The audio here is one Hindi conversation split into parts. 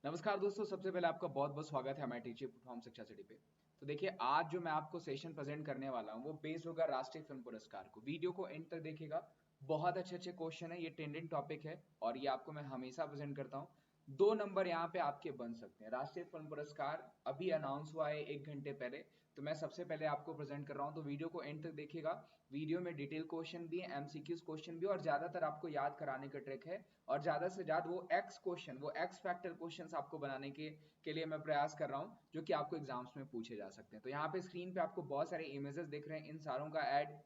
नमस्कार दोस्तों, सबसे पहले आपका बहुत बहुत स्वागत है हमारे टीचिंग प्लेटफॉर्म शिक्षा सिटी पे। तो देखिए, आज जो मैं आपको सेशन प्रेजेंट करने वाला हूँ वो बेस्ड होगा राष्ट्रीय फिल्म पुरस्कार को। वीडियो को एंड तक देखिएगा, बहुत अच्छे अच्छे क्वेश्चन है, ये ट्रेंडिंग टॉपिक है और ये आपको मैं हमेशा प्रेजेंट करता हूँ। 2 नंबर यहाँ पे आपके बन सकते हैं। राष्ट्रीय फिल्म पुरस्कार अभी अनाउंस हुआ है 1 घंटे पहले, तो मैं सबसे पहले आपको प्रेजेंट कर रहा हूँ, तो वीडियो को एंड तक देखिएगा। वीडियो में डिटेल क्वेश्चन भी है, एमसीक्यूज क्वेश्चन भी, और ज्यादातर आपको याद कराने का ट्रिक है। और ज्यादा से ज्यादा वो एक्स फैक्टर क्वेश्चंस आपको बनाने के लिए मैं प्रयास कर रहा हूं, जो कि आपको एग्जाम्स में पूछे जा सकते हैं। तो यहाँ पे स्क्रीन पे आपको बहुत सारे इमेजेस दिख रहे हैं, इन सारों का ऐड,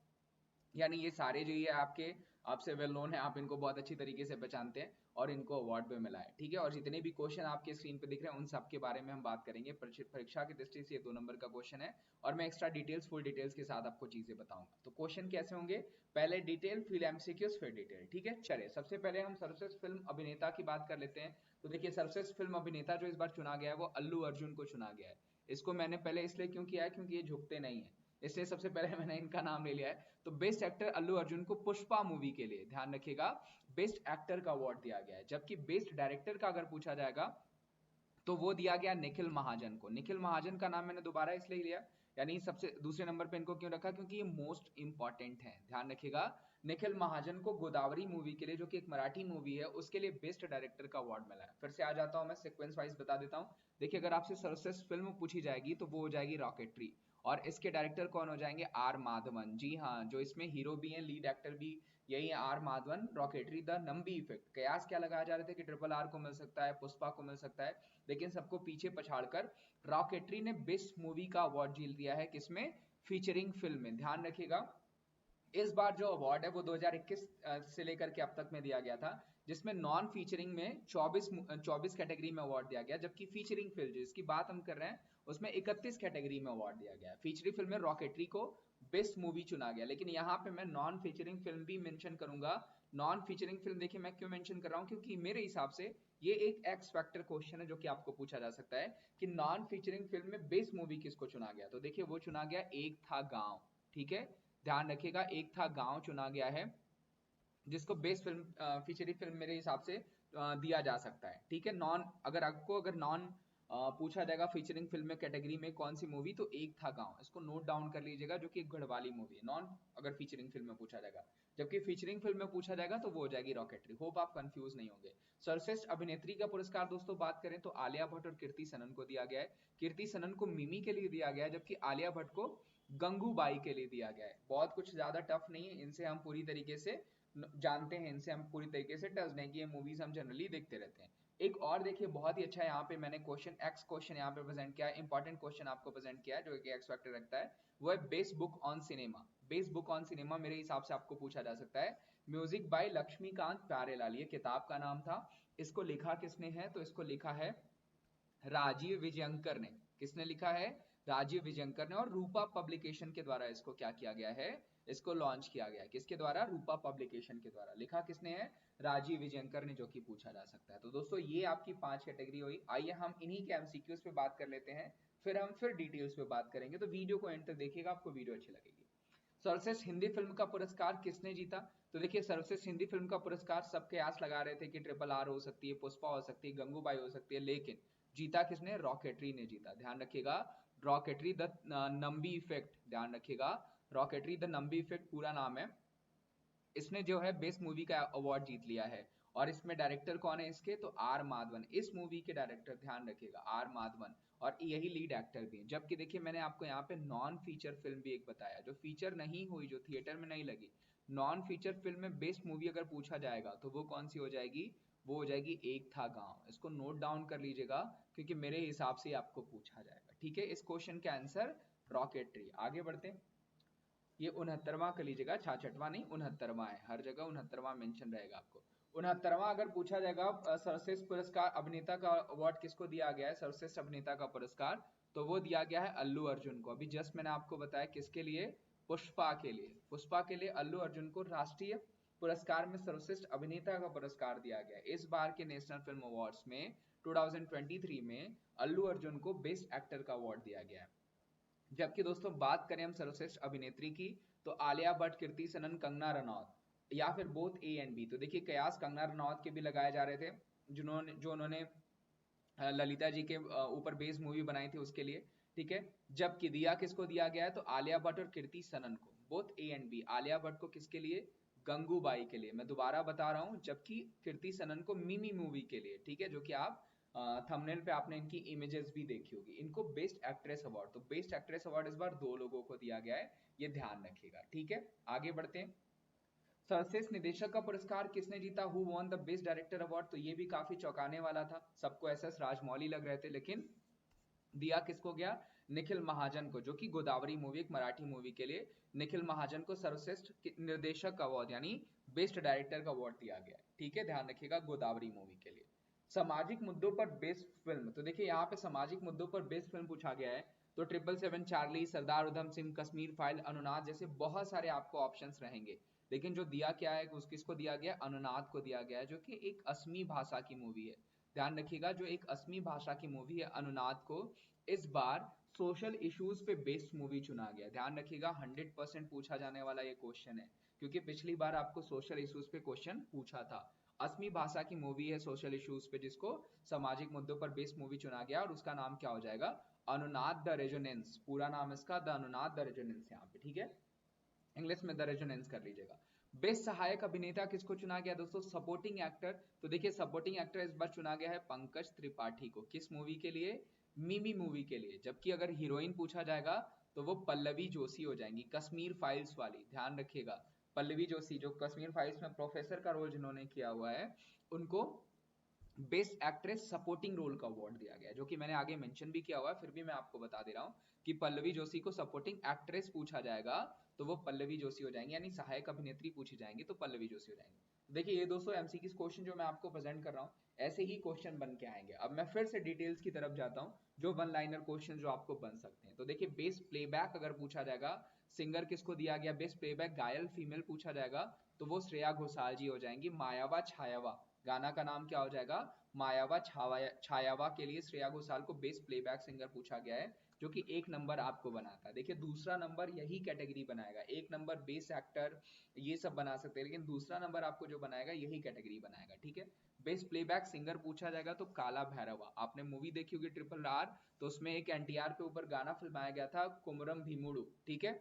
यानी ये सारे जो ये आपके आपसे वेल नोन है, आप इनको बहुत अच्छी तरीके से पहचानते हैं और इनको अवार्ड भी मिला है, ठीक है। और जितने भी क्वेश्चन आपके स्क्रीन पे दिख रहे हैं उन सब के बारे में हम बात करेंगे। परीक्षा की दृष्टि से ये 2 नंबर का क्वेश्चन है और मैं एक्स्ट्रा डिटेल्स, फुल डिटेल्स के साथ आपको चीजें बताऊंगा। तो क्वेश्चन कैसे होंगे, पहले डिटेल, फिर एमसीक्यूज, फिर डिटेल, ठीक है। चलिए, सबसे पहले हम सर्वश्रेष्ठ फिल्म अभिनेता की बात कर लेते हैं। तो देखिए, सर्वश्रेष्ठ फिल्म अभिनेता जो इस बार चुना गया है वो अल्लू अर्जुन को चुना गया है। इसको मैंने पहले इसलिए क्यों किया है, क्योंकि ये झुकते नहीं है, इसलिए सबसे पहले मैंने इनका नाम ले लिया है। तो बेस्ट एक्टर अल्लू अर्जुन को पुष्पा मूवी के लिए, ध्यान रखिएगा, बेस्ट एक्टर का अवार्ड दिया गया है। जबकि बेस्ट डायरेक्टर का अगर पूछा जाएगा तो वो दिया गया निखिल महाजन को। निखिल महाजन का नाम मैंने दोबारा इसलिए लिया, यानी सबसे दूसरे नंबर पे इनको क्यों रखा, क्योंकि ये मोस्ट इंपॉर्टेंट है। ध्यान रखिएगा, निखिल महाजन को गोदावरी मूवी के लिए, जो कि एक मराठी मूवी है, उसके लिए बेस्ट डायरेक्टर का अवार्ड मिला है। फिर से आ जाता हूं, मैं सीक्वेंस वाइज बता देता हूं। देखिए, अगर आपसे सर्वश्रेष्ठ फिल्म पूछी जाएगी तो वो हो जाएगी रॉकेटरी, और इसके डायरेक्टर कौन हो जाएंगे, आर माधवन। जी हाँ, जो इसमें हीरो भी हैं, लीड एक्टर भी यही है, R Madhavan. Rocketry the Nambi effect, कयास क्या लगाया जा रहे थे कि ट्रिपल आर को मिल सकता है, पुष्पा को मिल सकता है, लेकिन सबको पीछे पछाड़कर रॉकेटरी ने बेस्ट मूवी का अवार्ड जीत लिया है। किसमें, फीचरिंग फिल्म में। ध्यान रखिएगा, इस बार जो अवार्ड है वो 2021 से लेकर के अब तक में दिया गया था, जिसमें नॉन फीचरिंग में 24 कैटेगरी में अवार्ड दिया गया, जबकि फीचरिंग फिल्म जिसकी बात हम कर रहे हैं उसमें 31 कैटेगरी में अवार्ड दिया गया। फीचरिंग फिल्म में रॉकेटरी को बेस्ट मूवी चुना गया, लेकिन यहाँ पे मैं नॉन फीचरिंग फिल्म भी मेंशन करूंगा। नॉन फीचरिंग फिल्म देखिए मैं क्यों मेंशन कर रहा हूँ, क्योंकि मेरे हिसाब से ये एक एक्स फैक्टर क्वेश्चन है जो कि आपको पूछा जा सकता है कि नॉन फीचरिंग फिल्म में बेस्ट मूवी किसको चुना गया। तो देखिए, वो चुना गया एक था गांव, ठीक है। ध्यान रखिएगा, एक था गांव चुना गया है, जिसको बेस्ट फिल्म फीचरी फिल्म मेरे हिसाब से दिया जा सकता है, ठीक है। नॉन, अगर नॉन पूछा जाएगा फीचरिंग फिल्म में कैटेगरी में कौन सी मूवी, तो एक था गांव, इसको नोट डाउन कर लीजिएगा, जो कि एक गढ़वाली मूवी है। नॉन अगर फीचरिंग फिल्म में पूछा जाएगा, जबकि फीचरिंग फिल्म में पूछा जाएगा तो वो हो जाएगी रॉकेटरी। होप आप कंफ्यूज नहीं होंगे। सर्वश्रेष्ठ अभिनेत्री का पुरस्कार दोस्तों बात करें तो आलिया भट्ट और कीर्ति सनन को दिया गया है। कीर्ति सनन को मिमी के लिए दिया गया है, जबकि आलिया भट्ट को गंगूबाई के लिए दिया गया है। बहुत कुछ ज्यादा टफ नहीं है, इनसे हम पूरी तरीके से जानते हैं, इनसे हम पूरी तरीके से टच नहीं, कि ये मूवीज हम जनरली देखते रहते हैं। एक और देखिए बहुत ही अच्छा, यहाँ पे मैंने क्वेश्चन यहाँ पे प्रेजेंट किया है, इंपॉर्टेंट क्वेश्चन आपको प्रेजेंट किया है, जो कि एक्स फैक्टर रखता है। वो है best book on cinema. Best book on cinema मेरे हिसाब से आपको पूछा जा सकता है। म्यूजिक बाय लक्ष्मीकांत प्यारेलाल, ये किताब का नाम था। इसको लिखा किसने है, तो इसको लिखा है राजीव विजयंकर ने। किसने लिखा है, राजीव विजयंकर ने। और रूपा पब्लिकेशन के द्वारा इसको क्या किया गया है, इसको लॉन्च किया गया है। किसके द्वारा, रूपा पब्लिकेशन के द्वारा। लिखा किसने है, राजीव विजयंकर ने, जो कि पूछा जा सकता है। तो दोस्तों ये आपकी 5 कैटेगरी हुई। आइए हम इन्हीं के एमसीक्यूज पे बात कर लेते हैं, फिर डिटेल्स पे बात करेंगे। तो वीडियो को एंड तक देखिएगा, आपको वीडियो अच्छी लगेगी। सर्वश्रेष्ठ हिंदी फिल्म का पुरस्कार किसने जीता, तो देखिए, सर्वश्रेष्ठ हिंदी फिल्म का पुरस्कार सबके आस लगा रहे थे कि ट्रिपल आर हो सकती है, पुष्पा हो सकती है, गंगूबाई हो सकती है, लेकिन जीता किसने, रॉकेटरी ने जीता। ध्यान रखिएगा, रॉकेटरी द नंबी इफेक्ट, ध्यान रखिएगा, रॉकेटरी द नंबी इफेक्ट पूरा नाम है। इसने जो है बेस्ट मूवी का अवार्ड जीत लिया है। और इसमें डायरेक्टर कौन है इसके, तो आर माधवन, इस मूवी के डायरेक्टर, ध्यान रखिएगा, आर माधवन, और यही लीड एक्टर भी है। जबकि देखिए, मैंने आपको यहाँ पे नॉन फीचर फिल्म भी एक बताया, जो फीचर नहीं हुई, जो थिएटर में नहीं लगी। नॉन फीचर फिल्म में बेस्ट मूवी अगर पूछा जाएगा तो वो कौन सी हो जाएगी, वो हो जाएगी एक था गांव। इसको नोट डाउन कर लीजिएगा, क्योंकि मेरे हिसाब से आपको पूछा जाएगा, ठीक है। इस क्वेश्चन का आंसर रॉकेटरी। आगे बढ़ते हैं, ये 69वां कर लीजिएगा, 66वां नहीं, 69वां है, हर जगह 69वां मेंशन रहेगा आपको। 69वां अगर पूछा जाएगा, सर्वश्रेष्ठ पुरस्कार अभिनेता का अवार्ड किसको दिया गया है, सर्वश्रेष्ठ अभिनेता का पुरस्कार, तो वो दिया गया है अल्लू अर्जुन को। अभी जस्ट मैंने आपको बताया किसके लिए, पुष्पा के लिए। पुष्पा के लिए अल्लू अर्जुन को राष्ट्रीय पुरस्कार में सर्वश्रेष्ठ अभिनेता का पुरस्कार दिया गया है। इस बार के नेशनल फिल्म अवार्ड्स में 2023 में अल्लू अर्जुन को बेस्ट एक्टर का अवार्ड दिया गया है। जबकि दोस्तों बात करें हम सर्वश्रेष्ठ अभिनेत्री की, तो आलिया भट्ट, कीर्ति सनन, कंगना रनौत, या फिर बोथ ए एंड बी। तो देखिए, कयास कंगना रनौत के भी लगाए जा रहे थे, जिन्होंने जो उन्होंने ललिता जी के ऊपर बेस्ड मूवी बनाई थी उसके लिए, ठीक है। जबकि दिया किसको दिया गया है, तो आलिया भट्ट और कीर्ति सनन को, both A and B. Alia Bhatt को किसके लिए, गंगूबाई के लिए, मैं दोबारा बता रहा हूं, जबकि कीर्ति सनन को मिमी मूवी के लिए, ठीक है, जो कि आप थंबनेल पे आपने इनकी इमेजेस भी देखी होगी। इनको बेस्ट एक्ट्रेस अवार्ड, तो बेस्ट एक्ट्रेस अवार्ड इस बार 2 लोगों को दिया गया है, ये ध्यान रखिएगा, ठीक है। आगे बढ़ते हैं। सर्वश्रेष्ठ निदेशक का पुरस्कार किसने जीता, who won the best director award, तो ये भी काफी चौंकाने वाला था, सबको एस राजमौली लग रहे थे, लेकिन दिया किसको गया, निखिल महाजन को, जो कि गोदावरी मूवी, एक मराठी मूवी के लिए निखिल महाजन को सर्वश्रेष्ठ निर्देशक अवार्ड यानी बेस्ट डायरेक्टर का अवार्ड दिया गया है, ठीक है, ध्यान रखिएगा, गोदावरी मूवी के लिए। सामाजिक मुद्दों पर बेस्ट फिल्म, तो देखिए यहाँ पे सामाजिक मुद्दों पर बेस्ट फिल्म पूछा गया है, तो 777, चार्ली, सरदार उधम सिंह, कश्मीर फाइल, अनुनाद जैसे बहुत सारे आपको ऑप्शंस रहेंगे, लेकिन जो दिया क्या है, किसको दिया गया, अनुनाद को दिया गया है, जो कि एक असमी भाषा की मूवी है। ध्यान रखिएगा, जो एक असमी भाषा की मूवी है अनुनाद को इस बार सोशल इश्यूज पे बेस्ड मूवी चुना गया। ध्यान रखिएगा, 100% पूछा जाने वाला ये क्वेश्चन है, क्योंकि पिछली बार आपको सोशल इश्यूज पे क्वेश्चन पूछा था। असमी भाषा की मूवी है सोशल इश्यूज पे, जिसको सामाजिक मुद्दों पर बेस्ड मूवी चुना गया, और उसका नाम क्या हो जाएगा, अनुनाद द रेजोनेंस, पूरा नाम इसका द अनुनाद द रेजोनेंस यहाँ पे, ठीक है, इंग्लिश में द रेजोनेंस कर लीजिएगा। बेस्ट सहायक अभिनेता किसको चुना गया दोस्तों, सपोर्टिंग एक्टर, तो देखिए सपोर्टिंग एक्टर इस बार चुना गया है पंकज त्रिपाठी को, किस मूवी के लिए, मिमी मूवी के लिए। जबकि अगर हीरोइन पूछा जाएगा तो वो पल्लवी जोशी हो जाएंगी, कश्मीर फाइल्स वाली, ध्यान रखिएगा, पल्लवी जोशी जो कश्मीर फाइल्स में प्रोफेसर का रोल जिन्होंने किया हुआ है, उनको बेस्ट एक्ट्रेस सपोर्टिंग रोल का अवार्ड दिया गया है, जो कि मैंने आगे मेंशन भी किया हुआ है, फिर भी मैं आपको बता दे रहा हूं कि पल्लवी जोशी को सपोर्टिंग एक्ट्रेस पूछा जाएगा तो वो पल्लवी जोशी हो जाएंगी, यानी सहायक अभिनेत्री पूछी जाएंगी तो पल्लवी जोशी हो जाएंगी। देखिए ये दोस्तों एमसीक्यू क्वेश्चन जो मैं आपको प्रेजेंट कर रहा हूँ, ऐसे ही क्वेश्चन बन के आएंगे। अब मैं फिर से डिटेल्स की तरफ जाता हूँ, जो वन लाइनर क्वेश्चन जो आपको बन सकते हैं। तो देखिए बेस्ट प्लेबैक अगर पूछा जाएगा, सिंगर किसको दिया गया, बेस्ट प्लेबैक गायल फीमेल पूछा जाएगा तो वो श्रेया घोषाल जी हो जाएंगी। मायावा छायावा, गाना का नाम क्या हो जाएगा, मायावा छायावा के लिए श्रेया घोषाल को बेस्ट प्लेबैक सिंगर पूछा गया है, जो कि 1 नंबर आपको बनाता है। देखिए दूसरा नंबर यही कैटेगरी बनाएगा, 1 नंबर बेस्ट एक्टर ये सब बना सकते हैं, लेकिन दूसरा नंबर आपको जो बनाएगा यही कैटेगरी बनाएगा, ठीक है। बेस्ट प्लेबैक सिंगर पूछा जाएगा तो काला भैरवा, आपने मूवी देखी होगी RRR, तो उसमें एक एनटीआर के ऊपर गाना फिल्माया गया था कुमरम भीमुड़ू, ठीक है,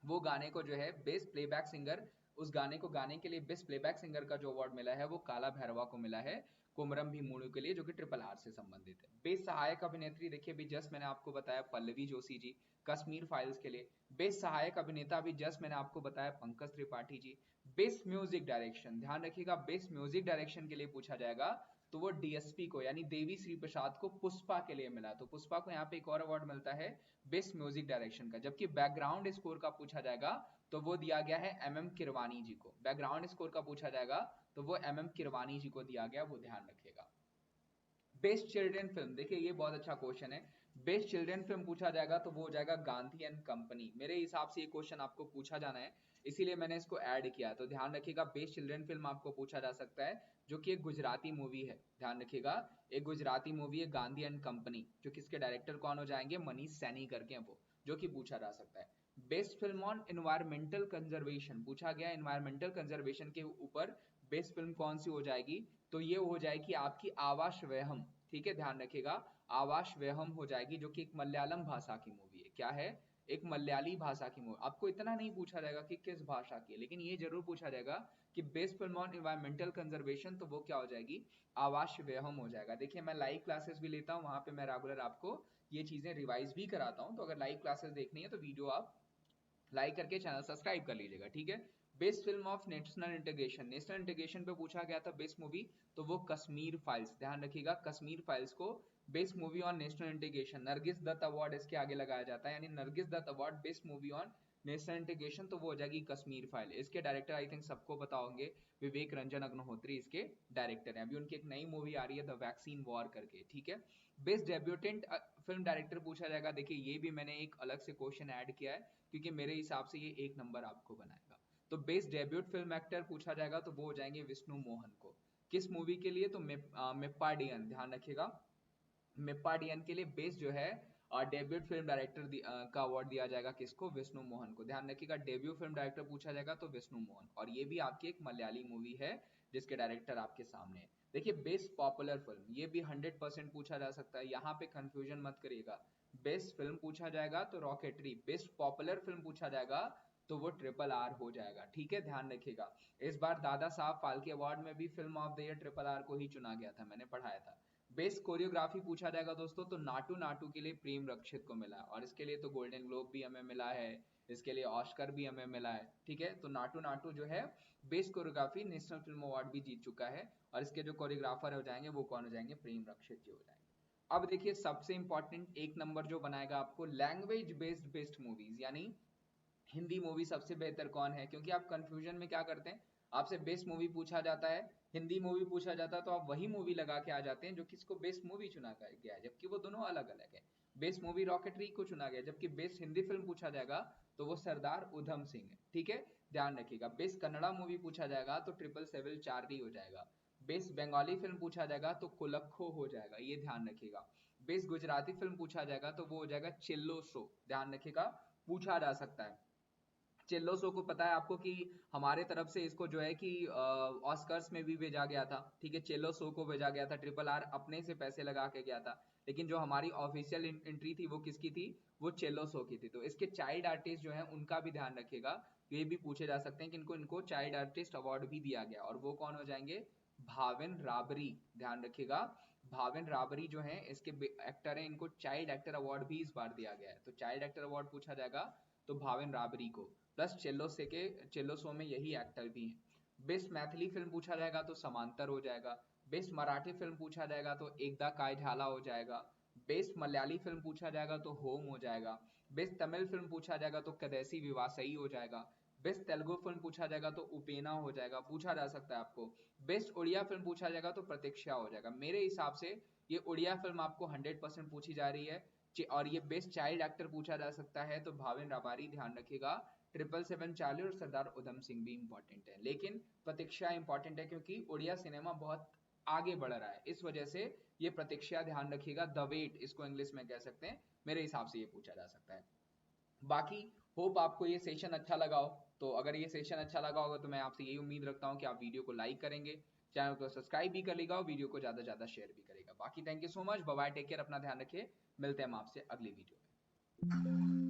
वो गाने को जो है बेस्ट प्लेबैक सिंगर, उस गाने को गाने के लिए बेस्ट प्लेबैक सिंगर का जो अवार्ड मिला है वो काला भैरवा को मिला है, कुमरम भीमुड़ू के लिए, जो कि RRR से संबंधित है। बेस्ट सहायक अभिनेत्री देखिए भी जस्ट मैंने आपको बताया पल्लवी जोशी जी कश्मीर फाइल्स के लिए। बेस्ट सहायक अभिनेता भी जस्ट मैंने आपको बताया Pankaj Tripathi ji. Best music direction, ध्यान रखिएगा, बेस्ट म्यूजिक डायरेक्शन के लिए पूछा जाएगा तो वो डीएसपी को यानी देवी श्री प्रसाद को पुष्पा के लिए मिला, तो पुष्पा को यहाँ पे एक और अवार्ड मिलता है बेस्ट म्यूजिक डायरेक्शन का। जबकि बैकग्राउंड स्कोर का पूछा जाएगा तो वो दिया गया है एमएम किरवानी जी को, बैकग्राउंड स्कोर का पूछा जाएगा तो वो एमएम किरवानी जी को दिया गया, वो ध्यान रखिएगा। बेस्ट चिल्ड्रन फिल्म, देखिए ये बहुत अच्छा क्वेश्चन है, बेस्ट चिल्ड्रन फिल्म पूछा जाएगा तो वो हो जाएगा गांधी एंड कंपनी। मेरे हिसाब से ये क्वेश्चन आपको पूछा जाना है, इसीलिए मैंने इसको ऐड किया, तो ध्यान रखिएगा बेस्ट चिल्ड्रन फिल्म आपको पूछा जा सकता है, जो कि एक गुजराती मूवी है, ध्यान रखिएगा, एक गुजराती मूवी है गांधी एंड कंपनी, जो कि इसके डायरेक्टर कौन हो जाएंगे, मनीष सैनी करके वो, जो कि पूछा जा सकता है। Best film on environmental conservation पूछा गया, एनवायरमेंटल कंजर्वेशन के ऊपर बेस्ट फिल्म कौन सी हो जाएगी, तो ये हो जाएगी आपकी आवाश व्यहम, ठीक है, ध्यान रखिएगा, आवाश व्यहम हो जाएगी, जो कि एक मलयालम भाषा की मूवी है। क्या है, एक मलयाली भाषा की मूवी। आपको इतना नहीं पूछा जाएगा कि किस भाषा की है, लेकिन ये जरूर पूछा जाएगा कि best film on environmental conservation, तो वो क्या हो जाएगी, आवाश व्यहम हो जाएगा। देखिए मैं लाइव क्लासेस भी लेता हूँ, वहां पे मैं रेगुलर आपको ये चीजें रिवाइज भी कराता हूँ, तो अगर लाइव क्लासेस देखनी है तो वीडियो आप लाइक करके चैनल सब्सक्राइब कर लीजिएगा, ठीक है। Best film of national integration, national integration पे पूछा गया था बेस्ट मूवी, तो वो कश्मीर फाइल्स, ध्यान रखिएगा कश्मीर फाइल्स को best movie on national integration, Nargis Dutt award इसके आगे लगाया जाता है, यानी Nargis Dutt award best movie on national integration, तो वो हो जाएगी कश्मीर फाइल। इसके डायरेक्टर आई थिंक सबको पता होंगे, विवेक रंजन अग्निहोत्री इसके डायरेक्टर हैं। अभी उनकी एक नई मूवी आ रही है द वैक्सीन वॉर करके, ठीक है। बेस्ट डेब्यूटेंट फिल्म डायरेक्टर पूछा जाएगा, देखिए ये भी मैंने एक अलग से क्वेश्चन ऐड किया है, क्योंकि मेरे हिसाब से ये 1 नंबर आपको बनाएगा। तो बेस्ट डेब्यूट फिल्म एक्टर पूछा जाएगा तो वो हो जाएंगे विष्णु मोहन को, किस मूवी के लिए, तो मेप्पाडियन, ध्यान रखिएगा, मेप्पाडियन के लिए बेस्ट जो है डेब्यूट फिल्म डायरेक्टर का अवार्ड दिया जाएगा किसको, विष्णु मोहन को, ध्यान रखिएगा, डेब्यू फिल्म डायरेक्टर पूछा जाएगा तो विष्णु मोहन, और ये भी आपकी एक मलयाली मूवी है जिसके डायरेक्टर आपके सामने है। देखिए बेस्ट पॉपुलर फिल्म, ये भी 100% पूछा जा सकता है, यहाँ पे कंफ्यूजन मत करिएगा। बेस्ट फिल्म पूछा जाएगा तो रॉकेटरी, बेस्ट पॉपुलर फिल्म पूछा जाएगा तो वो RRR हो जाएगा, ठीक है, ध्यान रखिएगा। इस बार दादा साहब फाल्के अवार्ड में भी film of the year RRR को ही चुना गया था, मैंने पढ़ाया था। बेस्ट कोरियोग्राफी पूछा जाएगा दोस्तों तो नाटू नाटू के लिए प्रेम रक्षित को मिला, और इसके लिए तो गोल्डन ग्लोब भी हमें मिला है, इसके लिए ऑस्कर भी हमें मिला है, ठीक है। तो नाटू नाटू जो है best choreography national film award भी जीत चुका है, और इसके जो कोरियोग्राफर हो जाएंगे वो कौन हो जाएंगे, प्रेम रक्षित जी हो जाएंगे। अब देखिए सबसे इंपॉर्टेंट एक नंबर जो बनाएगा आपको, लैंग्वेज बेस्ड बेस्ट मूवीज, यानी हिंदी मूवी सबसे बेहतर कौन है, क्योंकि आप कंफ्यूजन में क्या करते हैं, आपसे बेस्ट मूवी पूछा जाता है, हिंदी मूवी पूछा जाता है, तो आप वही मूवी लगा के आ जाते हैं जो किसको बेस्ट मूवी चुना गया है, जबकि वो दोनों अलग अलग है। बेस्ट मूवी रॉकेटरी को चुना गया, जबकि बेस्ट हिंदी फिल्म पूछा जाएगा तो वो सरदार उधम सिंह है, ठीक है, ध्यान रखिएगा। बेस्ट कन्नड़ा मूवी पूछा जाएगा तो 777 चार्ली हो जाएगा। बेस्ट बंगाली फिल्म पूछा जाएगा तो कुलक्खो हो जाएगा, ये ध्यान रखिएगा। बेस्ट गुजराती फिल्म पूछा जाएगा तो वो हो जाएगा चिल्लो शो, ध्यान रखिएगा, पूछा जा सकता है। चिल्लो शो को पता है आपको कि हमारे तरफ से इसको जो है कि ऑस्कर्स में भी भेजा गया था, ठीक है, चिल्लो शो को भेजा गया था, RRR अपने से पैसे लगा के गया था, लेकिन जो हमारी ऑफिशियल एंट्री थी वो किसकी थी, वो चिल्लो शो की थी। तो इसके चाइल्ड आर्टिस्ट जो है उनका भी ध्यान रखिएगा, ये भी पूछे जा सकते हैं कि इनको चाइल्ड आर्टिस्ट अवार्ड भी दिया गया, और वो कौन हो जाएंगे, भाविन राबरी, ध्यान रखिएगा। भाविन राबरी जो है इसके एक्टर हैं, इनको चाइल्ड एक्टर अवार्ड भी इस बार दिया गया है, तो चाइल्ड एक्टर अवार्ड पूछा जाएगा तो भाविन राबरी को। प्लस चेल्लो शो में यही एक्टर भी हैं। बेस्ट मैथिली फिल्म पूछा जाएगा तो समांतर हो जाएगा। बेस्ट मराठी फिल्म पूछा जाएगा तो एकदा काय झाला हो जाएगा। बेस्ट मलयाली फिल्म पूछा जाएगा तो होम हो जाएगा। बेस्ट तमिल फिल्म पूछा जाएगा तो कदैसी विवासई हो जाएगा। बेस्ट तेलुगु फिल्म पूछा जाएगा तो उपेना हो जाएगा, पूछा जा सकता है आपको। बेस्ट उड़िया फिल्म पूछा जाएगा तो प्रतीक्षा हो जाएगा। मेरे हिसाब से ये उड़िया फिल्म आपको 100% पूछी जा रही है, और ये बेस्ट चाइल्ड एक्टर पूछा जा सकता है तो भाविन राबारी, ध्यान रखिएगा। 777 चार्ली और सरदार उधम सिंह भी इंपॉर्टेंट है, लेकिन प्रतीक्षा इंपॉर्टेंट है क्योंकि उड़िया सिनेमा बहुत आगे बढ़ रहा है, इस वजह से ये प्रतीक्षा ध्यान रखिएगा, द वेट इसको इंग्लिश में कह सकते हैं, मेरे हिसाब से ये पूछा जा सकता है। बाकी होप आपको ये सेशन अच्छा लगा हो, तो अगर ये सेशन अच्छा लगा होगा तो मैं आपसे यही उम्मीद रखता हूँ कि आप वीडियो को लाइक करेंगे, चैनल को सब्सक्राइब भी कर लीजिएगा और वीडियो को ज्यादा से ज्यादा शेयर भी करेगा। बाकी thank you so much, bye bye, take care, अपना ध्यान रखिए, मिलते हैं हम आपसे अगली वीडियो में।